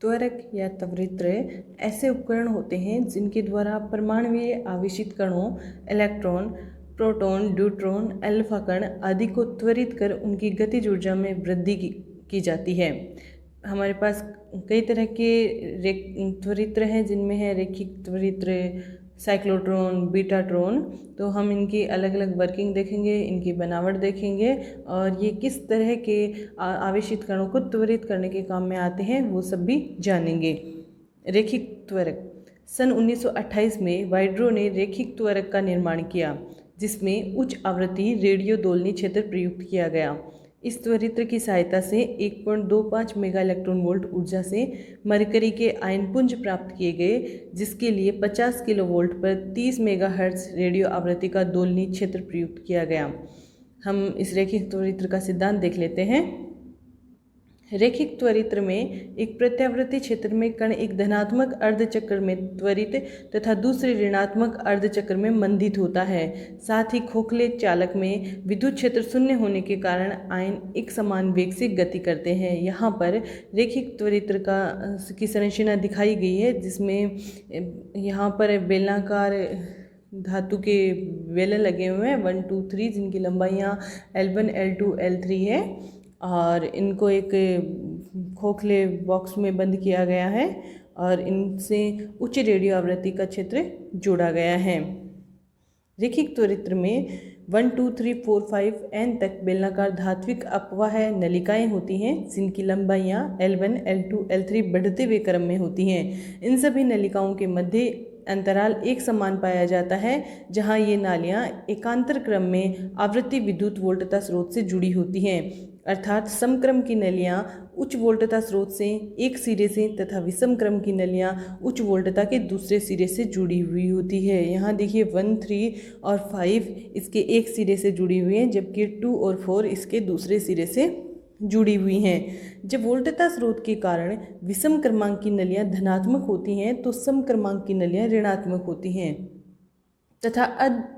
त्वरक या त्वरित्र ऐसे उपकरण होते हैं जिनके द्वारा परमाणुीय आवेशित कणों, इलेक्ट्रॉन, प्रोटॉन, न्यूट्रॉन, अल्फा कण आदि को त्वरित कर उनकी गतिज ऊर्जा में वृद्धि की जाती है। हमारे पास कई तरह के त्वरित्र हैं जिनमें है रेखिक त्वरित्र, साइक्लोट्रॉन, बीटाट्रॉन। तो हम इनकी अलग अलग वर्किंग देखेंगे, इनकी बनावट देखेंगे और ये किस तरह के आवेशित कणों को त्वरित करने के काम में आते हैं वो सब भी जानेंगे। रेखिक त्वरक। सन 1928 में वाइड्रो ने रेखिक त्वरक का निर्माण किया जिसमें उच्च आवृत्ति रेडियो दोलनी क्षेत्र प्रयुक्त किया गया। इस त्वरित्र की सहायता से 1.25 मेगा इलेक्ट्रॉन वोल्ट ऊर्जा से मरकरी के आयन पुंज प्राप्त किए गए, जिसके लिए 50 किलो वोल्ट पर 30 मेगाहर्ट्ज रेडियो आवृत्ति का दोलनी क्षेत्र प्रयुक्त किया गया। हम इस रेखिक त्वरित्र का सिद्धांत देख लेते हैं। रेखिक त्वरित्र में एक प्रत्यावर्ती क्षेत्र में कण एक धनात्मक अर्धचक्र में त्वरित तथा दूसरे ऋणात्मक अर्धचक्र में मंदित होता है। साथ ही खोखले चालक में विद्युत क्षेत्र शून्य होने के कारण आयन एक समान वेग से गति करते हैं। यहाँ पर रेखिक त्वरित्र की संरचना दिखाई गई है जिसमें यहाँ पर बेलनाकार धातु के बेलन लगे हुए हैं 1 2 3 जिनकी लंबाइयाँ L1 L2 L3 है और इनको एक खोखले बॉक्स में बंद किया गया है और इनसे उच्च रेडियो आवृत्ति का क्षेत्र जोड़ा गया है। रेखिक त्वरित्र में 1 2 3 4 5 N तक बेलनाकार धात्विक अपवाह नलिकाएं होती हैं जिनकी लंबाइयाँ L1 L2 L3 बढ़ते हुए क्रम में होती हैं। इन सभी नलिकाओं के मध्य अंतराल एक समान पाया जाता है जहां ये नालियां एकांतर क्रम में आवृत्ति विद्युत वोल्टता स्रोत से जुड़ी होती हैं, अर्थात समक्रम की नलियां उच्च वोल्टता स्रोत से एक सिरे से तथा विषम क्रम की नलियां उच्च वोल्टता के दूसरे सिरे से जुड़ी हुई होती है। यहाँ देखिए 1 3 और 5 इसके एक सिरे से जुड़ी हुई हैं जबकि 2 और 4 इसके दूसरे सिरे से जुड़ी हुई हैं। जब वोल्टता स्रोत के कारण विषम क्रमांक की नलियां धनात्मक होती हैं तो सम क्रमांक की नलियां ऋणात्मक होती हैं तथा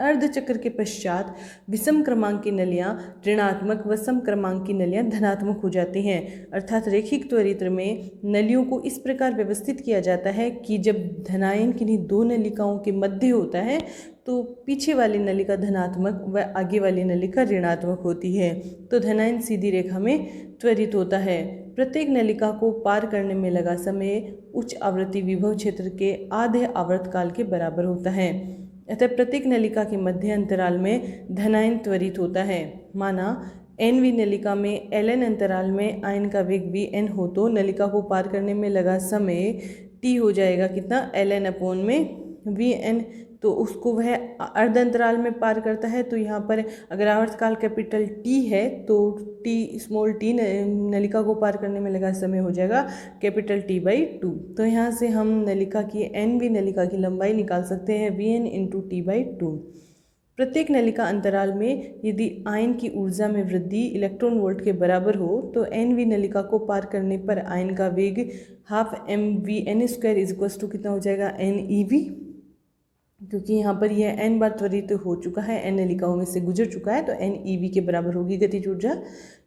अर्धचक्र के पश्चात विषम क्रमांक की नलियां ऋणात्मक व सम क्रमांक की नलियां धनात्मक हो जाती हैं। अर्थात रेखिक त्वरित्र में नलियों को इस प्रकार व्यवस्थित किया जाता है कि जब धनायन किन्हीं दो नलिकाओं के मध्य होता है तो पीछे वाली नलिका धनात्मक व आगे वाली नलिका ऋणात्मक होती है, तो धनायन सीधी रेखा में त्वरित होता है। प्रत्येक नलिका को पार करने में लगा समय उच्च आवृत्ति विभव क्षेत्र के आधे आवर्तकाल के बराबर होता है। अतः प्रत्येक नलिका के मध्य अंतराल में धनायन त्वरित होता है। माना NV नलिका में Ln अंतराल में आयन का वेग Vn हो तो नलिका को पार करने में लगा समय T हो जाएगा कितना Ln अपॉन में Vn, तो उसको वह अर्ध अंतराल में पार करता है। तो यहाँ पर अगर आवर्तकाल कैपिटल T है तो स्मॉल t नलिका को पार करने में लगा समय हो जाएगा कैपिटल T/2। तो यहाँ से हम नलिका की NV नलिका की लंबाई निकाल सकते हैं Vn × T/2। प्रत्येक नलिका अंतराल में यदि आयन की ऊर्जा में वृद्धि इलेक्ट्रॉन वोल्ट के बराबर हो तो NV नलिका को पार करने पर आयन का वेग 12mVn² कितना हो जाएगा NeV, क्योंकि यहाँ पर यह n बार त्वरित हो चुका है, n नलिकाओं में से गुजर चुका है तो NeV के बराबर होगी गतिज ऊर्जा।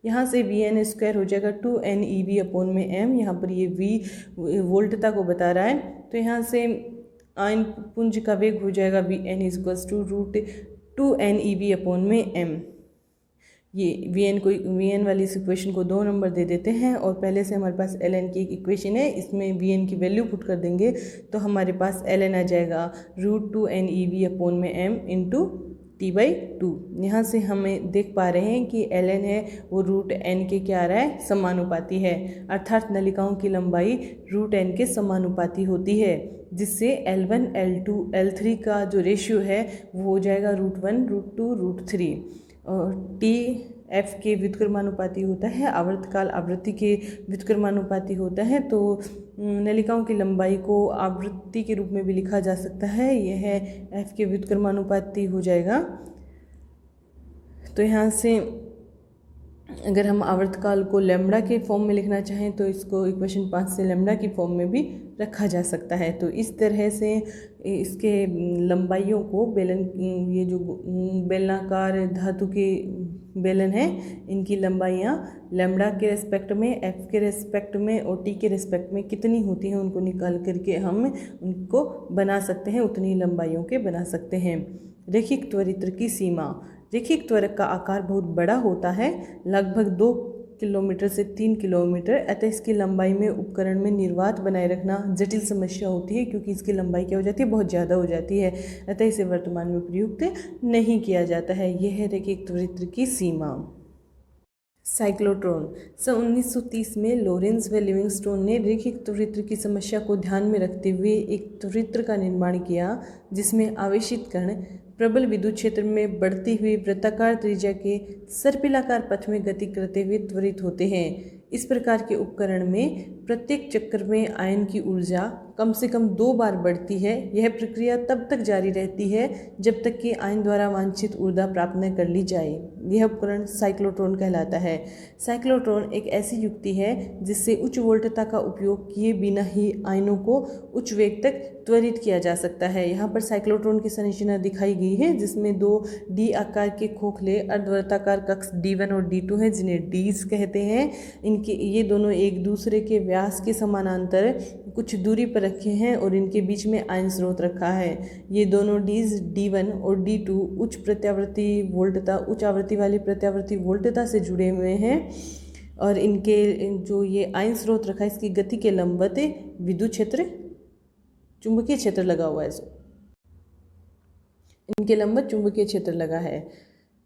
यहाँ से Vn² हो जाएगा 2NeV अपॉन में m, यहाँ पर ये V वोल्टता को बता रहा है तो यहाँ से आयन पुंज का वेग हो जाएगा Vn = √2NeV अपॉन में m। ये Vn वाली इस इक्वेशन को 2 नंबर दे देते हैं और पहले से हमारे पास Ln की एक इक्वेशन है, इसमें Vn की वैल्यू पुट कर देंगे तो हमारे पास Ln आ जाएगा √2NeV अपॉन में m × T/2। यहाँ से हमें देख पा रहे हैं कि Ln है वो √n के क्या आ रहा है समानुपाती है, अर्थात नलिकाओं की लंबाई √n के समानुपाती होती है, जिससे L1 L2 L3 का जो रेशियो है वो हो जाएगा √1 √2 √3 और T F के व्युत्क्रमानुपाती होता है, आवर्तकाल आवृत्ति के व्युत्क्रमानुपाती होता है। तो नलिकाओं की लंबाई को आवृत्ति के रूप में भी लिखा जा सकता है, यह F के व्युत्क्रमानुपाती हो जाएगा। तो यहाँ से अगर हम आवर्तकाल को लैम्ब्डा के फॉर्म में लिखना चाहें तो इसको इक्वेशन 5 से लैम्ब्डा की फॉर्म में भी रखा जा सकता है। तो इस तरह से इसके लंबाइयों को ये जो बेलनाकार धातु के बेलन है, इनकी लंबाइयाँ लैम्ब्डा के रेस्पेक्ट में, एफ के रेस्पेक्ट में और टी के रेस्पेक्ट में कितनी होती हैं उनको निकाल करके हम उनको बना सकते हैं, उतनी लंबाइयों के बना सकते हैं। रैखिक त्वरित्र की सीमा। रैखिक त्वरक का आकार बहुत बड़ा होता है, लगभग 2 किलोमीटर से 3 किलोमीटर, अतः इसकी लंबाई में उपकरण में निर्वात बनाए रखना जटिल समस्या होती है, क्योंकि इसकी लंबाई क्या हो जाती है, बहुत ज़्यादा हो जाती है, अतः इसे वर्तमान में प्रयुक्त नहीं किया जाता है। यह है रैखिक त्वरित्र की सीमा। साइक्लोट्रॉन। सन 1930 में लॉरेंस व लिविंगस्टोन ने रैखिक त्वरित्र की समस्या को ध्यान में रखते हुए एक त्वरित्र का निर्माण किया, जिसमें आवेशित कण प्रबल विद्युत क्षेत्र में बढ़ती हुई वृत्ताकार त्रिज्या के सर्पिलाकार पथ में गति करते हुए त्वरित होते हैं। इस प्रकार के उपकरण में प्रत्येक चक्र में आयन की ऊर्जा कम से कम 2 बार बढ़ती है। यह प्रक्रिया तब तक जारी रहती है जब तक कि आयन द्वारा वांछित ऊर्जा प्राप्त न कर ली जाए। यह उपकरण साइक्लोट्रॉन कहलाता है। साइक्लोट्रॉन एक ऐसी युक्ति है जिससे उच्च वोल्टता का उपयोग किए बिना ही आयनों को उच्च वेग तक त्वरित किया जा सकता है। यहाँ पर साइक्लोट्रॉन की संरचना दिखाई गई है, जिसमें 2 डी आकार के खोखले अर्धवृत्ताकार कक्ष D1 और D2 हैं, जिन्हें डीज कहते हैं। ये दोनों एक दूसरे के व्यास के समानांतर कुछ दूरी पर रखे हैं और इनके बीच में आयन स्रोत रखा है। ये दोनों डीज D1 और D2 उच्च आवृत्ति वाली प्रत्यावर्ती वोल्टता से जुड़े हुए हैं और इनके जो ये आयन स्रोत रखा है, इसकी गति के लंबवत विद्युत क्षेत्र, चुंबकीय क्षेत्र लगा हुआ है। इनके लंबवत चुंबकीय क्षेत्र लगा है।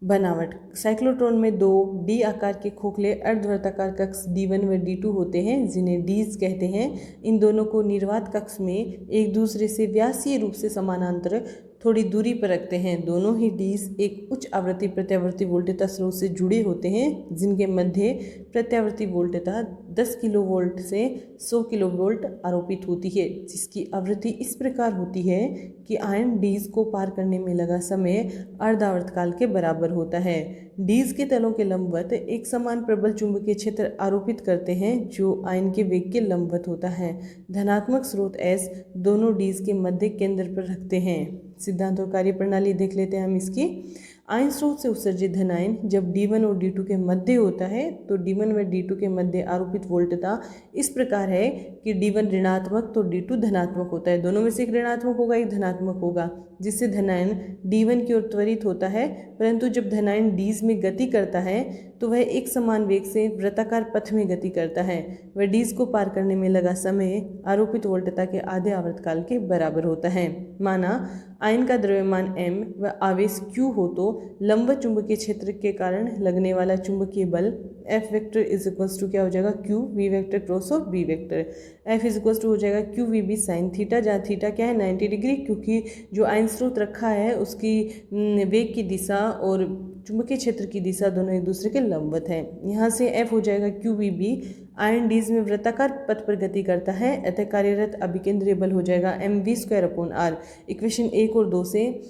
बनावट। साइक्लोट्रॉन में 2 डी आकार के खोखले अर्धवृत्ताकार कक्ष D1 व D2 होते हैं, जिन्हें डीज कहते हैं। इन दोनों को निर्वात कक्ष में एक दूसरे से व्यासीय रूप से समानांतर थोड़ी दूरी पर रखते हैं। दोनों ही डीज एक उच्च आवृत्ति प्रत्यावर्ती वोल्टता स्रोत से जुड़े होते हैं, जिनके मध्य प्रत्यावर्ती वोल्टता 10 किलोवोल्ट से 100 किलोवोल्ट आरोपित होती है, जिसकी आवृत्ति इस प्रकार होती है कि आयन डीज को पार करने में लगा समय अर्धावर्तकाल के बराबर होता है। डीज के तलों के लंबवत एक समान प्रबल चुंबकीय क्षेत्र आरोपित करते हैं, जो आयन के वेग के लंबवत होता है। धनात्मक स्रोत S दोनों डीज के मध्य केंद्र पर रखते हैं। सिद्धांत और कार्यप्रणाली देख लेते हैं हम इसकी। आयन स्रोत से उत्सर्जित धन आयन जब D1 और D2 के मध्य होता है, तो D1 व D2 के मध्य आरोपित वोल्टता इस प्रकार है कि D1 ऋणात्मक तो D2 धनात्मक होता है। दोनों में से एक ऋणात्मक होगा, एक धनात्मक होगा, जिससे धनायन D1 की ओर त्वरित होता है। परंतु जब धनायन डीज में गति करता है तो वह एक समान वेग से वृत्ताकार पथ में गति करता है। वह डीज को पार करने में लगा समय आरोपित वोल्टता के आधे आवर्तकाल के बराबर होता है। माना आयन का द्रव्यमान m व आवेश q हो तो लंबवत चुंबकीय क्षेत्र के कारण लगने वाला चुंबकीय बल F vector is equals to क्या हो जाएगा, q v vector cross of b vector. F is equals to हो जाएगा q v b sine theta, जहाँ थीटा क्या है 90 डिग्री, क्योंकि जो आयन स्रोत रखा है उसकी वेग की दिशा और चुंबकीय क्षेत्र की दिशा दोनों एक दूसरे के लंबवत है। यहाँ से F हो जाएगा q v b। आयन डीज में वृत्ताकार पथ पर गति करता है, अतः कार्यरत अभिकेंद्रीय बल हो जाएगा mv²/r। इक्वेशन 1 और 2 से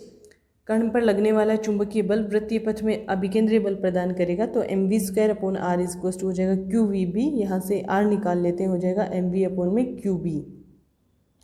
कण पर लगने वाला चुंबकीय बल वृत्तीय पथ में अभिकेंद्रीय बल प्रदान करेगा, तो mv²/r इज इक्वल टू हो जाएगा qvb। यहाँ से r निकाल लेते हैं, हो जाएगा mv/qb,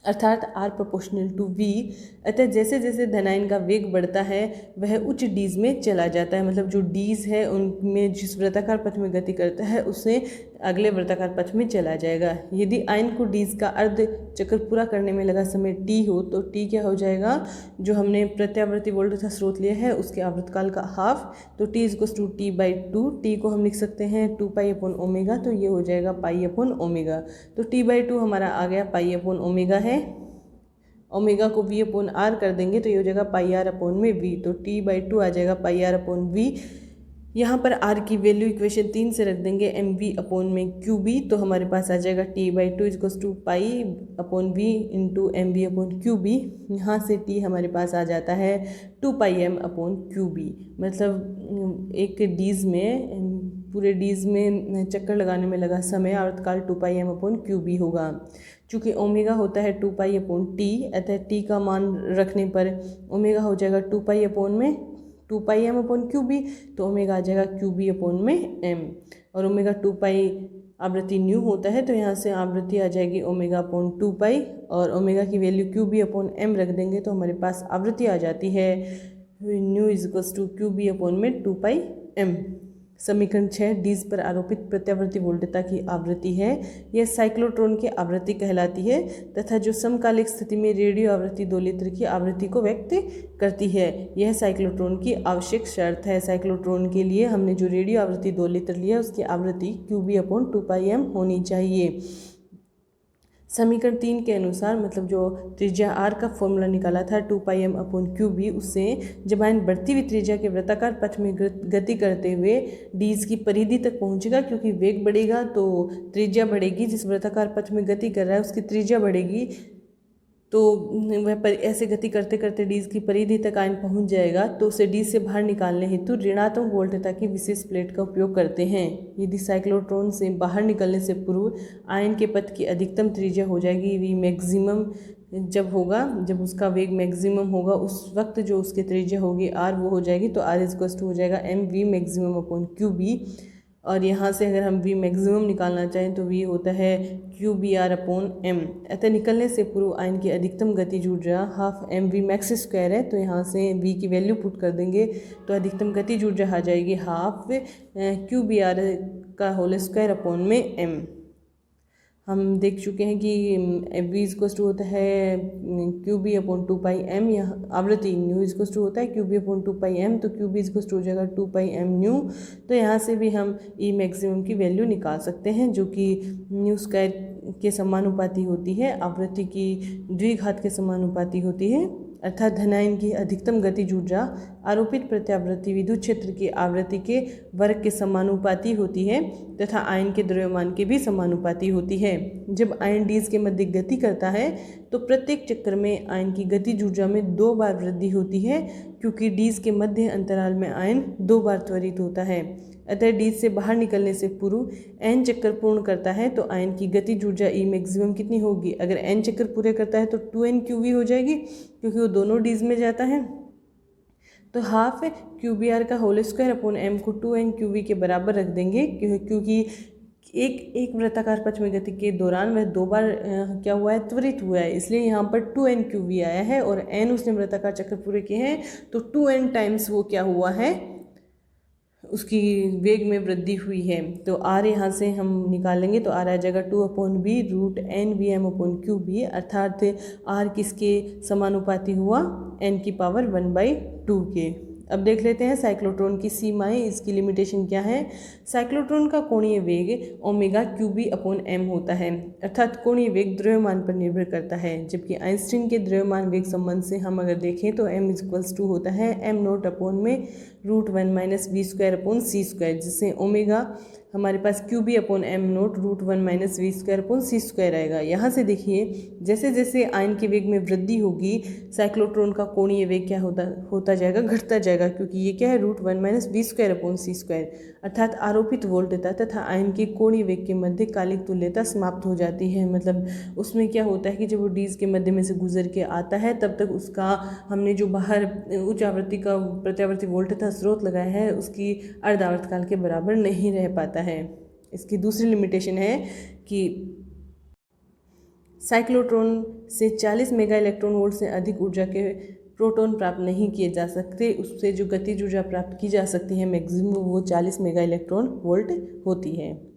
अर्थात r प्रोपोर्शनल टू v। अतः जैसे जैसे धनायन का वेग बढ़ता है वह उच्च डीज में चला जाता है, मतलब जो डीज है उनमें जिस वृत्ताकार पथ में गति करता है उससे अगले वृत्ताकार पथ में चला जाएगा। यदि आयन को डीज का अर्ध चक्र पूरा करने में लगा समय t हो तो t क्या हो जाएगा, जो हमने प्रत्यावर्ती वोल्टता स्रोत लिया है उसके आवर्तकाल का हाफ, तो t is to t/2। t को हम लिख सकते हैं 2π/ω, तो ये हो जाएगा π/ω। तो t/2 हमारा आ गया π/ω है। ओमेगा को v/r कर देंगे तो ये हो जाएगा πr/v, तो t/2 आ जाएगा πr/v। यहाँ पर r की वैल्यू इक्वेशन 3 से रख देंगे mv/qb, तो हमारे पास आ जाएगा t/2 equals to π/v into mv/qb। यहाँ से t हमारे पास आ जाता है 2πm/qb, मतलब एक डीज में पूरे डीज में चक्कर लगाने में लगा समय आवर्तकाल 2πm/qb होगा। चूँकि ओमेगा होता है 2π/t, अतः t का मान रखने पर ओमेगा हो जाएगा 2πm/qb, तो ओमेगा आ जाएगा qb/m, और ओमेगा 2π आवृत्ति न्यू होता है, तो यहाँ से आवृत्ति आ जाएगी ओमेगा/2π, और ओमेगा की वैल्यू qb/m रख देंगे तो हमारे पास आवृत्ति आ जाती है new is equals to qb/2πm। समीकरण 6 डीज पर आरोपित प्रत्यावर्ती वोल्टता की आवृत्ति है, यह साइक्लोट्रॉन की आवृत्ति कहलाती है तथा जो समकालिक स्थिति में रेडियो आवृत्ति दोलित्र की आवृत्ति को व्यक्त करती है। यह साइक्लोट्रॉन की आवश्यक शर्त है। साइक्लोट्रॉन के लिए हमने जो रेडियो आवृत्ति दोलित्र लिया उसकी आवृत्ति QB/2πm होनी चाहिए। समीकरण 3 के अनुसार, मतलब जो त्रिज्या r का फॉर्मूला निकाला था 2πm/QB, उससे जब आयन बढ़ती हुई त्रिज्या के वृत्ताकार पथ में गति करते हुए डीज की परिधि तक पहुंचेगा, क्योंकि वेग बढ़ेगा तो त्रिज्या बढ़ेगी। जिस वृत्ताकार पथ में गति कर रहा है उसकी त्रिज्या बढ़ेगी, तो वह ऐसे गति करते करते डीज की परिधि तक आयन पहुंच जाएगा। तो उसे डीज से बाहर निकालने हेतु ऋणात्मक वोल्टता की विशेष प्लेट का उपयोग करते हैं। यदि साइक्लोट्रॉन से बाहर निकलने से पूर्व आयन के पथ की अधिकतम त्रिज्या हो जाएगी V मैक्सिमम, जब उसका वेग मैक्सिमम होगा उस वक्त जो उसकी त्रिज्या होगी R वो हो जाएगी, तो R हो जाएगा mv मैक्सिमम/QB। और यहाँ से अगर हम V मैक्सिमम निकालना चाहें तो V होता है QBr/m। अतः निकलने से पूर्व आयन की अधिकतम गतिज ऊर्जा ½ mv मैक्स स्क्वायर है, तो यहाँ से V की वैल्यू पुट कर देंगे तो अधिकतम गतिज ऊर्जा आ जाएगी ½ QBr²/m। हम देख चुके हैं कि V होता है QB/2πm, यह आवृत्ति ν होता है QB/2πm, तो QB हो जाएगा 2πm/ν। तो यहाँ से भी हम E मैक्सिमम की वैल्यू निकाल सकते हैं, जो कि ν² के समानुपाती होती है, आवृत्ति की द्विघात के समानुपाती होती है। अर्थात धनायन की अधिकतम गतिज ऊर्जा आरोपित प्रत्यावर्ती विद्युत क्षेत्र की आवृत्ति के वर्ग के समानुपाती होती है तथा आयन के द्रव्यमान के भी समानुपाती होती है। जब आयन डीज के मध्य गति करता है तो प्रत्येक चक्कर में आयन की गतिज ऊर्जा में 2 बार वृद्धि होती है, क्योंकि डीज के मध्य अंतराल में आयन 2 बार त्वरित होता है। अतः डीज से बाहर निकलने से पूर्व n चक्कर पूर्ण करता है तो आयन की गतिज ऊर्जा E मैक्सिमम कितनी होगी? अगर n चक्कर पूरे करता है तो 2n/QV हो जाएगी, क्योंकि वो दोनों डीज में जाता है। तो ½ QBr² को 2n/QV के बराबर रख देंगे, क्योंकि एक वृत्ताकार पथ में गति के दौरान वह 2 बार क्या हुआ है? त्वरित हुआ है, इसलिए यहाँ पर 2n/QV आया है। और n उसने वृत्ताकार चक्कर पूरे किए हैं, तो 2n टाइम्स वो क्या हुआ है? उसकी वेग में वृद्धि हुई है। तो R यहाँ से हम निकालेंगे तो R आ जाएगा 2/b√n/Vm/QB, अर्थात R किसके समानुपाती हुआ? n⁻⁴ के। अब देख लेते हैं साइक्लोट्रॉन की सीमाएं, इसकी लिमिटेशन क्या है। साइक्लोट्रॉन का कोणीय वेग ω/QB/m होता है, अर्थात कोणीय वेग द्रव्यमान पर निर्भर करता है। जबकि आइंस्टीन के द्रव्यमान वेग संबंध से हम अगर देखें तो m होता है m0/√1 - v²/c², जिससे ओमेगा हमारे पास QB/m0√1 - v²/c² आएगा। यहाँ से देखिए जैसे जैसे आयन के वेग में वृद्धि होगी साइक्लोट्रॉन का कोणीय वेग क्या होता जाएगा? घटता जाएगा, क्योंकि ये क्या है? √1 - v²/c², अर्थात आरोपित वोल्टता तथा आयन के कोणीय वेग के मध्य कालिक तुल्यता समाप्त हो जाती है। मतलब उसमें क्या होता है कि जब वो डीज के मध्य में से गुजर के आता है तब तक उसका हमने जो बाहर उच्च आवृत्ति का प्रत्यावर्ती वोल्टता स्रोत लगाया है उसकी अर्धावर्त काल के बराबर नहीं रह पाता है। इसकी दूसरी लिमिटेशन है कि साइक्लोट्रॉन से 40 मेगा इलेक्ट्रॉन वोल्ट से अधिक ऊर्जा के प्रोटॉन प्राप्त नहीं किए जा सकते। उससे जो गतिज ऊर्जा प्राप्त की जा सकती है मैक्सिमम वो 40 मेगा इलेक्ट्रॉन वोल्ट होती है।